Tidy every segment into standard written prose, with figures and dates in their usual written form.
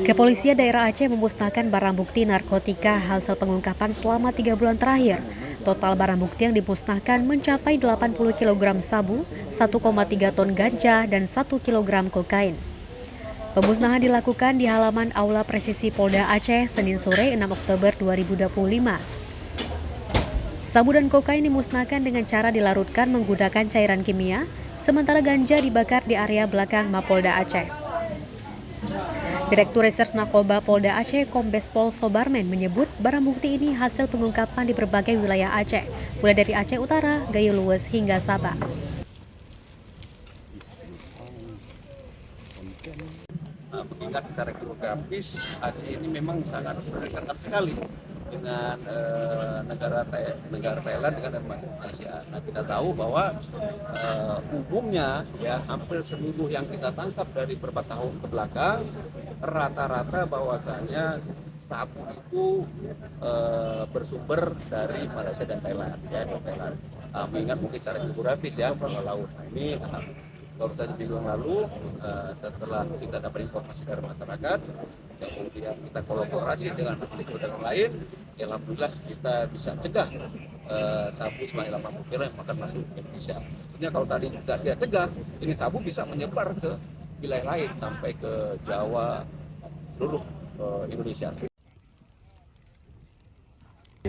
Kepolisian daerah Aceh memusnahkan barang bukti narkotika hasil pengungkapan selama 3 bulan terakhir. Total barang bukti yang dimusnahkan mencapai 80 kg sabu, 1,3 ton ganja, dan 1 kg kokain. Pemusnahan dilakukan di halaman Aula Presisi Polda Aceh, Senin sore 6 Oktober 2025. Sabu dan kokain dimusnahkan dengan cara dilarutkan menggunakan cairan kimia, sementara ganja dibakar di area belakang Mapolda Aceh. Direktur Reserse Narkoba Polda Aceh, Kombes Pol Sobarmen menyebut barang bukti ini hasil pengungkapan di berbagai wilayah Aceh, mulai dari Aceh Utara, Gayo Luwes hingga Sabah. Mengingat secara geografis Aceh ini memang sangat berdekatan sekali dengan negara Thailand dengan Malaysia. Nah, kita tahu bahwa umumnya ya hampir seluruh yang kita tangkap dari beberapa tahun ke belakang rata-rata bahwasanya sabu itu bersumber dari Malaysia dan Thailand ya, Thailand. Mengingat mungkin secara geografis ya bahwa laut ini baru saja minggu yang lalu setelah kita dapat informasi dari masyarakat, kemudian kita kolaborasi dengan stakeholder lain, ya alhamdulillah kita bisa cegah sabu sebanyak 80 kilo yang akan masuk ke Indonesia. Tentunya kalau tadi tidak kita cegah, ini sabu bisa menyebar ke wilayah lain sampai ke Jawa, seluruh Indonesia.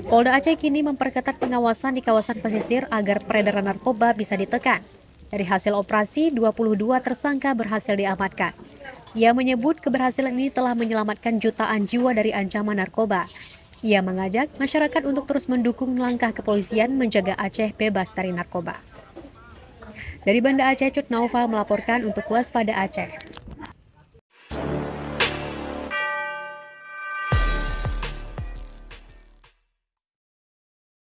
Polda Aceh kini memperketat pengawasan di kawasan pesisir agar peredaran narkoba bisa ditekan. Dari hasil operasi, 22 tersangka berhasil diamankan. Ia menyebut keberhasilan ini telah menyelamatkan jutaan jiwa dari ancaman narkoba. Ia mengajak masyarakat untuk terus mendukung langkah kepolisian menjaga Aceh bebas dari narkoba. Dari Banda Aceh, Cut Naufal melaporkan untuk Waspada Aceh.